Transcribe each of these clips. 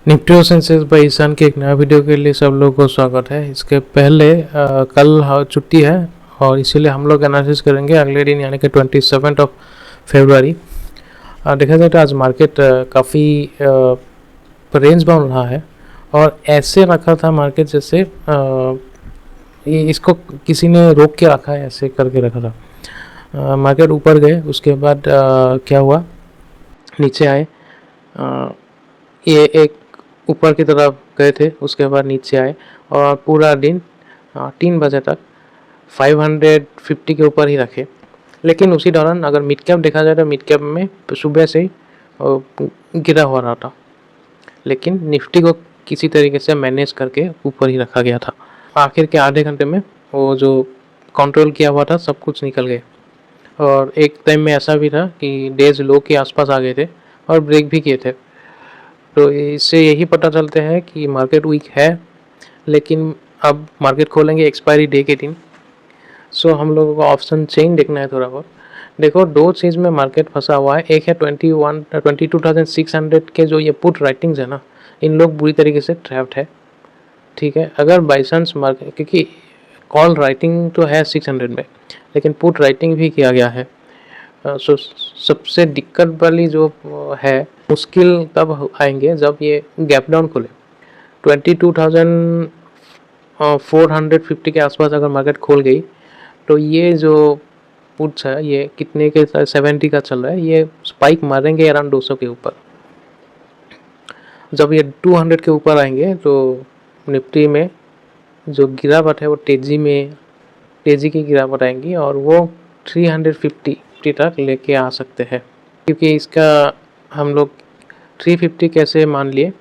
Nifty और Sensex bye Ishan के एक नया वीडियो के लिए सब लोगों को स्वागत है। इसके पहले कल छुट्टी है और इसीलिए हम लोग एनालिसिस करेंगे अगले दिन यानी कि 27 फरवरी। देखा जाए तो आज मार्केट काफ़ी रेंज बाउंड रहा है और ऐसे रखा था मार्केट जैसे इसको किसी ने रोक के रखा है, ऐसे करके रखा था। मार्केट ऊपर गए, उसके बाद क्या हुआ, नीचे आए। ये एक ऊपर की तरफ गए थे, उसके बाद नीचे आए और पूरा दिन 3 बजे तक 550 के ऊपर ही रखे। लेकिन उसी दौरान अगर मिड कैप देखा जाए तो मिड कैप में सुबह से ही गिरा हुआ रहा था, लेकिन निफ्टी को किसी तरीके से मैनेज करके ऊपर ही रखा गया था। आखिर के आधे घंटे में वो जो कंट्रोल किया हुआ था सब कुछ निकल गए और एक टाइम में ऐसा भी था कि डेज लो के आसपास आ गए थे और ब्रेक भी किए थे। तो इससे यही पता चलते हैं कि मार्केट वीक है, लेकिन अब मार्केट खोलेंगे एक्सपायरी डे के दिन। सो हम लोगों को ऑप्शन चेन देखना है थोड़ा बहुत। देखो, दो चीज़ में मार्केट फंसा हुआ है। एक है 22,600 के जो ये पुट राइटिंग्स है ना, इन लोग बुरी तरीके से ट्रैप्ड है। ठीक है, अगर बाई चांस मार्केट, क्योंकि कॉल राइटिंग तो है 600 में, लेकिन पुट राइटिंग भी किया गया है। सो सबसे दिक्कत वाली जो है, मुश्किल तब आएंगे जब ये गैप डाउन खुले। 22,450 के आसपास अगर मार्केट खोल गई तो ये जो पुट्स है ये कितने के 70 का चल रहा है, ये स्पाइक मारेंगे अराउंड 200 के ऊपर। जब ये 200 के ऊपर आएंगे तो निफ्टी में जो गिरावट है वो तेज़ी की गिरावट आएंगी और वो 350 तक लेके आ सकते हैं। क्योंकि इसका हम लोग 350 कैसे मान लिए,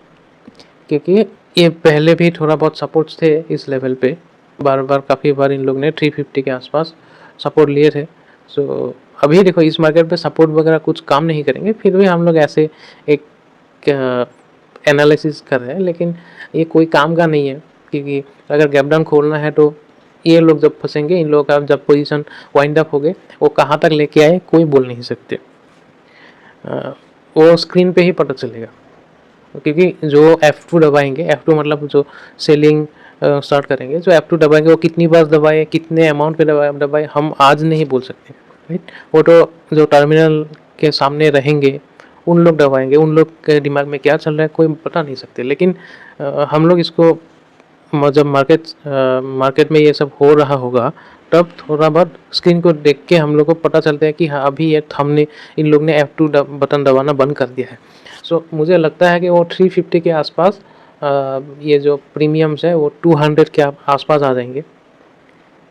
क्योंकि ये पहले भी थोड़ा बहुत सपोर्ट्स थे इस लेवल पे। काफ़ी बार इन लोग ने 350 के आसपास सपोर्ट लिए थे। सो अभी देखो, इस मार्केट पे सपोर्ट वगैरह कुछ काम नहीं करेंगे, फिर भी हम लोग ऐसे एक एनालिसिस कर रहे हैं, लेकिन ये कोई काम का नहीं है। क्योंकि अगर गैप डाउन खोलना है तो ये लोग जब फंसेंगे, इन लोगों का जब पोजीशन वाइंड अप हो गए, वो कहाँ तक लेके आए कोई बोल नहीं सकते। वो स्क्रीन पे ही पता चलेगा। क्योंकि जो F2 दबाएंगे, F2 मतलब जो सेलिंग स्टार्ट करेंगे, जो F2 दबाएंगे वो कितनी बार दबाए, कितने अमाउंट पे दबाए हम आज नहीं बोल सकते, राइट। वो तो जो टर्मिनल के सामने रहेंगे उन लोग दबाएंगे, उन लोग के दिमाग में क्या चल रहा है कोई बता नहीं सकते। लेकिन हम लोग इसको जब मार्केट में ये सब हो रहा होगा तब थोड़ा बहुत स्क्रीन को देख के हम लोग को पता चलता है कि हाँ, अभी ये हमने इन लोग ने F2 बटन दबाना बंद कर दिया है। सो मुझे लगता है कि वो 350 के आसपास ये जो प्रीमियम्स है वो 200 के आसपास आ जाएंगे।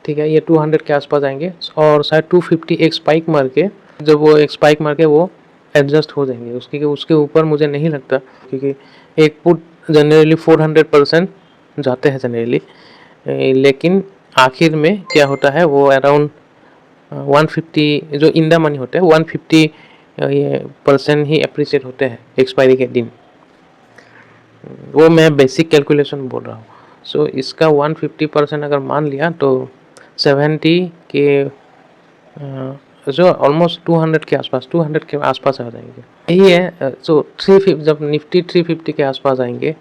ठीक है, ये 200 के आसपास आएंगे और शायद 250 एक स्पाइक मार के, जब वो एक स्पाइक मार के वो एडजस्ट हो जाएंगे। उसके ऊपर मुझे नहीं लगता, क्योंकि एक पुट जनरली 400% जाते हैं जनरली, लेकिन आखिर में क्या होता है वो अराउंड 150 जो इन द मनी होते हैं 150 ये % ही अप्रिशिएट होते हैं एक्सपायरी के दिन। वो मैं बेसिक कैलकुलेशन बोल रहा हूँ। सो इसका 150% अगर मान लिया तो 70 के जो ऑलमोस्ट 200 के आसपास आ जाएंगे। यही है। सो 350 जब निफ्टी 350 के आसपास आएंगे,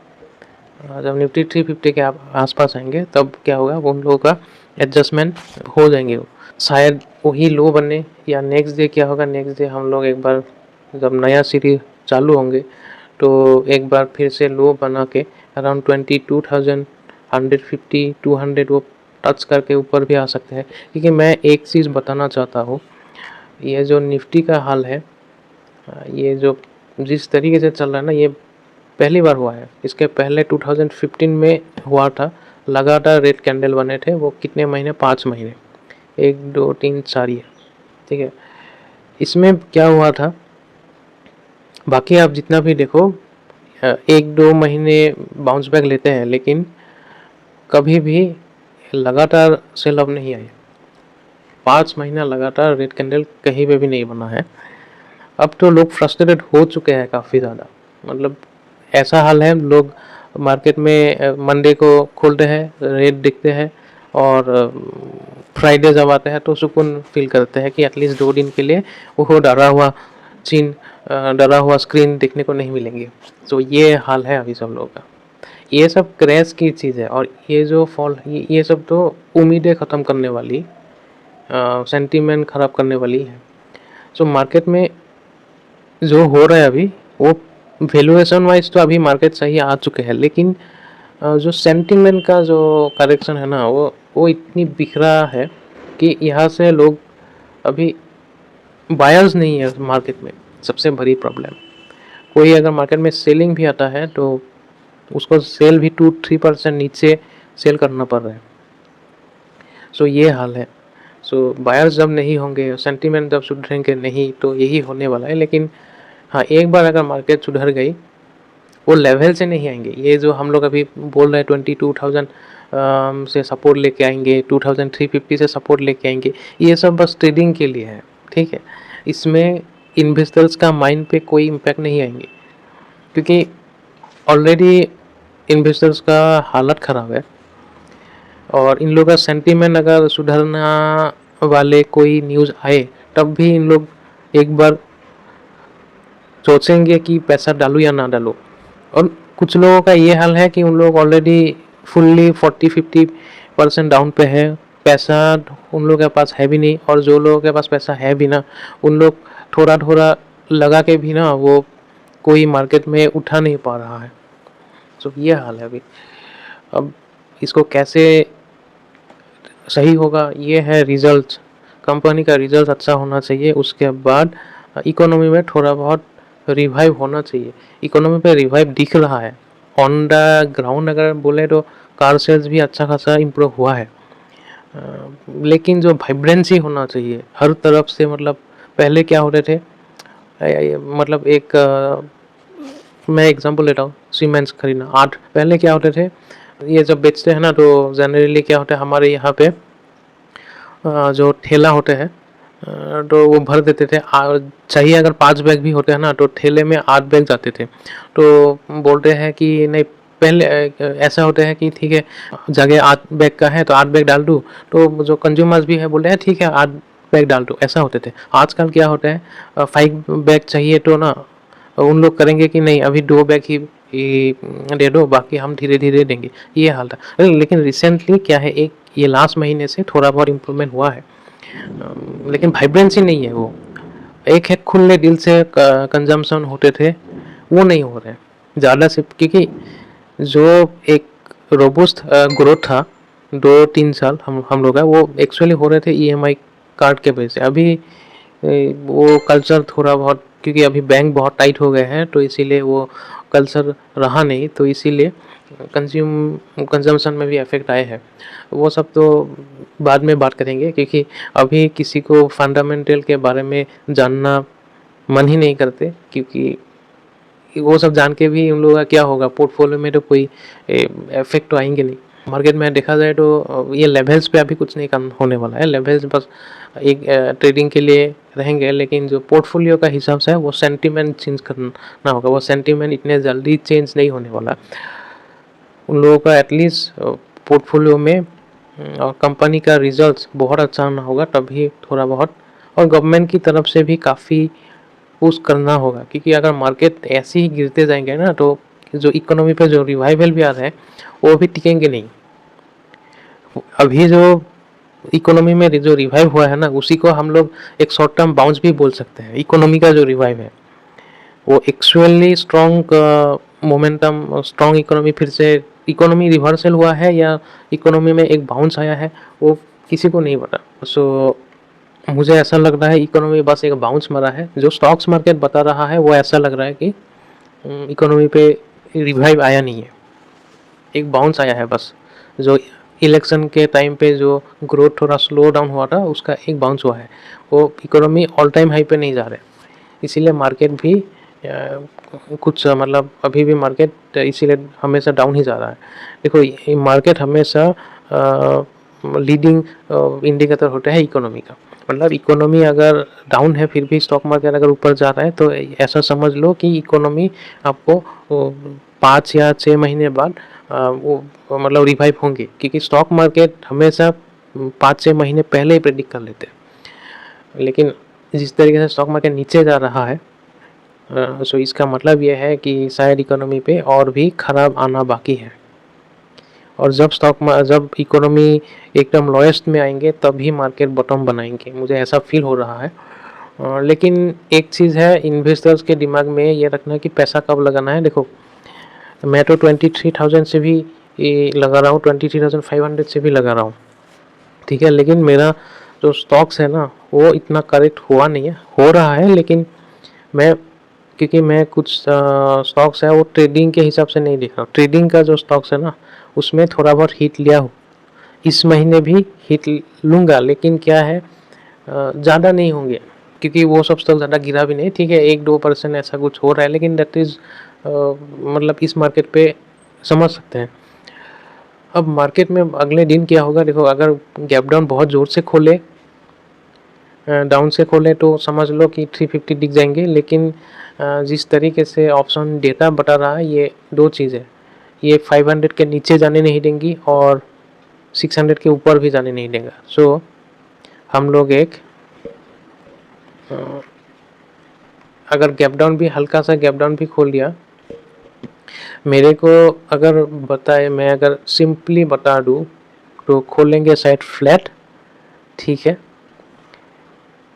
जब निफ्टी 350 के आसपास आएंगे तब क्या होगा, वो उन लोगों का एडजस्टमेंट हो जाएंगे। शायद वही लो बने, या नेक्स्ट डे क्या होगा, नेक्स्ट डे हम लोग एक बार जब नया सीरीज चालू होंगे तो एक बार फिर से लो बना के अराउंड 22,150 200 वो टच करके ऊपर भी आ सकते हैं। क्योंकि मैं एक चीज़ बताना चाहता हूँ, ये जो निफ्टी का हाल है, ये जो जिस तरीके से चल रहा है ना, ये पहली बार हुआ है। इसके पहले 2015 में हुआ था, लगातार रेड कैंडल बने थे। वो कितने महीने, 5 महीने, 1 2 3 4 ये, ठीक है। इसमें क्या हुआ था, बाकी आप जितना भी देखो 1-2 महीने बाउंस बैक लेते हैं, लेकिन कभी भी लगातार सेल ऑफ नहीं आए। 5 महीना लगातार रेड कैंडल कहीं पे भी नहीं बना है। अब तो लोग फ्रस्ट्रेटेड हो चुके हैं काफ़ी ज़्यादा। मतलब ऐसा हाल है, लोग मार्केट में मंडे को खोलते हैं, रेड दिखते हैं, और फ्राइडे जब आते हैं तो सुकून फील करते हैं कि एटलीस्ट 2 दिन के लिए वो डरा हुआ चीन डरा हुआ स्क्रीन देखने को नहीं मिलेंगे। तो ये हाल है अभी सब लोगों का। ये सब क्रैश की चीज़ है और ये जो फॉल ये सब तो उम्मीदें ख़त्म करने वाली, सेंटीमेंट ख़राब करने वाली है। सो मार्केट में जो हो रहा है अभी, वो वैल्यूएशन वाइज तो अभी मार्केट सही आ चुके हैं, लेकिन जो सेंटीमेंट का जो करेक्शन है ना, वो इतनी बिखरा है कि यहाँ से लोग अभी बायर्स नहीं है मार्केट में। सबसे बड़ी प्रॉब्लम, कोई अगर मार्केट में सेलिंग भी आता है तो उसको सेल भी 2-3% नीचे सेल करना पड़ रहा है। सो ये हाल है। सो बायर्स जब नहीं होंगे, सेंटीमेंट जब सुधरेंगे नहीं, तो यही होने वाला है। लेकिन हाँ, एक बार अगर मार्केट सुधर गई, वो लेवल से नहीं आएंगे। ये जो हम लोग अभी बोल रहे हैं 22,000 से सपोर्ट लेके आएंगे, 2,350 से सपोर्ट लेके आएंगे, ये सब बस ट्रेडिंग के लिए है, ठीक है। इसमें इन्वेस्टर्स का माइंड पे कोई इम्पैक्ट नहीं आएंगे, क्योंकि ऑलरेडी इन्वेस्टर्स का हालत ख़राब है। और इन लोगों का सेंटीमेंट अगर सुधरना वाले कोई न्यूज़ आए, तब भी इन लोग एक बार सोचेंगे कि पैसा डालूं या ना डालूं। और कुछ लोगों का ये हाल है कि उन लोग ऑलरेडी फुल्ली 40-50% डाउन पे है, पैसा उन लोगों के पास है भी नहीं। और जो लोगों के पास पैसा है भी ना, उन लोग थोड़ा थोड़ा लगा के भी ना वो कोई मार्केट में उठा नहीं पा रहा है। तो ये हाल है अभी। अब इसको कैसे सही होगा, ये है रिजल्ट। कंपनी का रिजल्ट अच्छा होना चाहिए, उसके बाद इकोनॉमी में थोड़ा बहुत रिवाइव होना चाहिए। इकोनॉमी पे रिवाइव दिख रहा है ऑन द ग्राउंड। अगर बोले तो कार सेल्स भी अच्छा खासा इम्प्रूव हुआ है, लेकिन जो वाइब्रेंसी होना चाहिए हर तरफ से। मतलब पहले क्या होते थे, मतलब एक मैं एग्जांपल लेता हूँ, सीमेंट्स खरीदना आठ, पहले क्या होते थे, ये जब बेचते हैं ना, तो जनरली क्या होता है हमारे यहाँ पे जो ठेला होते हैं, तो वो भर देते थे। चाहिए अगर 5 बैग भी होते हैं ना, तो ठेले में 8 बैग जाते थे। तो बोलते हैं कि नहीं, पहले ऐसा होता है कि ठीक है, जगह 8 बैग का है तो 8 बैग डाल दूँ। तो जो कंज्यूमर्स भी है बोलते हैं ठीक है 8 बैग डाल दो, ऐसा होते थे। आजकल क्या होता है, 5 बैग चाहिए तो ना उन लोग करेंगे कि नहीं, अभी 2 बैग ही दे दो, बाकी हम धीरे धीरे देंगे। ये हाल था। लेकिन रिसेंटली क्या है, एक ये लास्ट महीने से थोड़ा बहुत इम्प्रूवमेंट हुआ है, लेकिन वाइब्रेंसी नहीं है। वो एक है खुले दिल से कंजम्पशन होते थे, वो नहीं हो रहे ज़्यादा से, क्योंकि जो एक रोबस्ट ग्रोथ था 2-3 साल हम लोग का, वो एक्चुअली हो रहे थे ईएमआई कार्ड के वजह से। अभी वो कल्चर थोड़ा बहुत, क्योंकि अभी बैंक बहुत टाइट हो गए हैं, तो इसीलिए वो कल्चर रहा नहीं, तो इसीलिए कंजम्पशन में भी इफेक्ट आए हैं। वो सब तो बाद में बात करेंगे, क्योंकि अभी किसी को फंडामेंटल के बारे में जानना मन ही नहीं करते, क्योंकि वो सब जान के भी उन लोगों का क्या होगा, पोर्टफोलियो में तो कोई इफेक्ट तो आएंगे नहीं। मार्केट में देखा जाए तो ये लेवल्स पे अभी कुछ नहीं काम होने वाला है। लेवल्स बस एक ट्रेडिंग के लिए रहेंगे, लेकिन जो पोर्टफोलियो का हिसाब से है वो सेंटीमेंट चेंज करना होगा। वो सेंटीमेंट इतने जल्दी चेंज नहीं होने वाला। उन लोगों का एटलीस्ट पोर्टफोलियो में और कंपनी का रिजल्ट्स बहुत अच्छा आना होगा, तभी थोड़ा बहुत। और गवर्नमेंट की तरफ से भी काफ़ी पुश करना होगा, क्योंकि अगर मार्केट ऐसे ही गिरते जाएंगे ना, तो जो इकोनॉमी पे जो रिवाइवल भी आ रहा है वो भी टिकेंगे नहीं। अभी जो इकोनॉमी में जो रिवाइव हुआ है ना, उसी को हम लोग एक शॉर्ट टर्म बाउंस भी बोल सकते हैं। इकोनॉमी का जो रिवाइव है वो actually strong momentum, strong economy, फिर से इकोनॉमी रिवर्सल हुआ है या इकोनॉमी में एक बाउंस आया है, वो किसी को नहीं पता। सो मुझे ऐसा लग रहा है इकोनॉमी बस एक बाउंस मारा है। जो स्टॉक्स मार्केट बता रहा है वो ऐसा लग रहा है कि इकोनॉमी पे रिवाइव आया नहीं है, एक बाउंस आया है बस। जो इलेक्शन के टाइम पे जो ग्रोथ थोड़ा स्लो डाउन हुआ था, उसका एक बाउंस हुआ है। वो इकोनॉमी ऑल टाइम हाई पे नहीं जा रहे, इसीलिए मार्केट भी कुछ मतलब अभी भी मार्केट इसीलिए हमेशा डाउन ही जा रहा है। देखो, ये मार्केट हमेशा लीडिंग इंडिकेटर होता है इकोनॉमी का। मतलब इकोनॉमी अगर डाउन है फिर भी स्टॉक मार्केट अगर ऊपर जा रहा है, तो ऐसा समझ लो कि इकोनॉमी आपको 5 या 6 महीने बाद वो मतलब रिवाइव होंगे, क्योंकि स्टॉक मार्केट हमेशा 5-6 महीने पहले ही प्रेडिक्ट कर लेते हैं। लेकिन जिस तरीके से स्टॉक मार्केट नीचे जा रहा है, सो इसका मतलब ये है कि शायद इकोनॉमी पे और भी ख़राब आना बाकी है, और जब इकोनॉमी एकदम लोएस्ट में आएंगे तभी मार्केट बॉटम बनाएंगे, मुझे ऐसा फील हो रहा है। लेकिन एक चीज़ है इन्वेस्टर्स के दिमाग में ये रखना कि पैसा कब लगाना है। देखो, मैं तो 23,000 से भी लगा रहा हूँ, 23,500 से भी लगा रहा हूँ, ठीक है। लेकिन मेरा जो स्टॉक्स है ना वो इतना करेक्ट हुआ नहीं है, हो रहा है, लेकिन मैं क्योंकि मैं कुछ स्टॉक्स है वो ट्रेडिंग के हिसाब से नहीं देख रहा हूँ। ट्रेडिंग का जो स्टॉक्स है ना उसमें थोड़ा बहुत हिट लिया हो, इस महीने भी हिट लूँगा, लेकिन क्या है ज़्यादा नहीं होंगे, क्योंकि वो सब स्टॉक ज़्यादा गिरा भी नहीं, ठीक है। 1-2% ऐसा कुछ हो रहा है, लेकिन दैट इज़ मतलब इस मार्केट पे समझ सकते हैं। अब मार्केट में अगले दिन क्या होगा, देखो, अगर गैप डाउन बहुत ज़ोर से खोले, डाउन से खोले, तो समझ लो कि 350 दिख जाएंगे। लेकिन जिस तरीके से ऑप्शन डेटा बता रहा है, ये दो चीज़ है, ये 500 के नीचे जाने नहीं देंगी और 600 के ऊपर भी जाने नहीं देगा। सो हम लोग अगर गैप डाउन भी, हल्का सा गैप डाउन भी खोल दिया, मेरे को अगर बताए, मैं अगर सिंपली बता दूँ तो खोलेंगे शायद फ्लैट, ठीक है,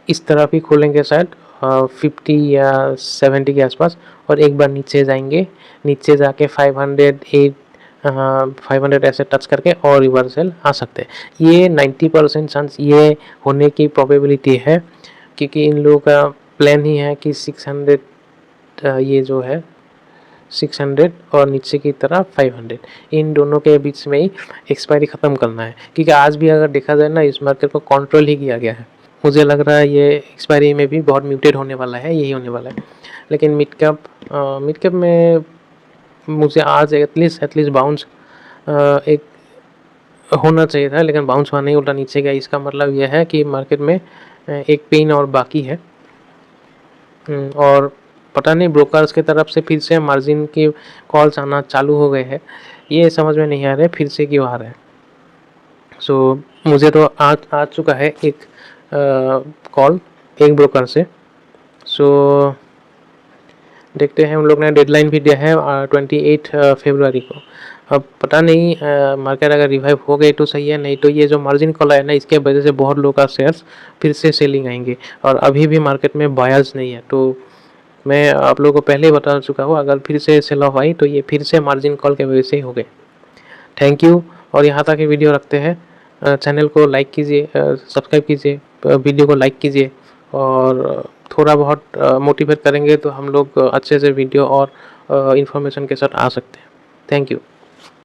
इस तरह भी खोलेंगे शायद 50 या 70 के आसपास, और एक बार नीचे जाएंगे, नीचे जाके 500 ऐसे टच करके और रिवर्सल आ सकते हैं। ये 90% चांस ये होने की प्रोबेबिलिटी है, क्योंकि इन लोगों का प्लान ही है कि 600 ये जो है 600 और नीचे की तरफ 500, इन दोनों के बीच में ही एक्सपायरी ख़त्म करना है। क्योंकि आज भी अगर देखा जाए ना, इस मार्केट को कंट्रोल ही किया गया है। मुझे लग रहा है ये एक्सपायरी में भी बहुत म्यूटेड होने वाला है, यही होने वाला है। लेकिन मिड कैप में मुझे आज एटलीस्ट बाउंस एक होना चाहिए था, लेकिन बाउंस हुआ नहीं, उल्टा नीचे गया। इसका मतलब यह है कि मार्केट में एक पेन और बाकी है। और पता नहीं ब्रोकर्स की तरफ से फिर से मार्जिन की कॉल्स आना चालू हो गए हैं, ये समझ में नहीं आ रहा है फिर से क्यों आ रहा है। सो मुझे तो आ चुका है एक कॉल एक ब्रोकर से। सो देखते हैं, हम लोग ने डेडलाइन भी दिया है 28 फरवरी को। अब पता नहीं मार्केट अगर रिवाइव हो गई तो सही है, नहीं तो ये जो मार्जिन कॉल है ना, इसके वजह से बहुत लोग का शेयर्स फिर से सेलिंग आएंगे, और अभी भी मार्केट में बायर्स नहीं है। तो मैं आप लोगों को पहले ही बता चुका हूँ, अगर फिर से सेल ऑफ आई तो ये फिर से मार्जिन कॉल के वजह से ही हो गए। थैंक यू, और यहाँ तक ये वीडियो रखते हैं। चैनल को लाइक कीजिए, सब्सक्राइब कीजिए, वीडियो को लाइक कीजिए, और थोड़ा बहुत मोटिवेट करेंगे तो हम लोग अच्छे से वीडियो और इन्फॉर्मेशन के साथ आ सकते हैं। Thank you.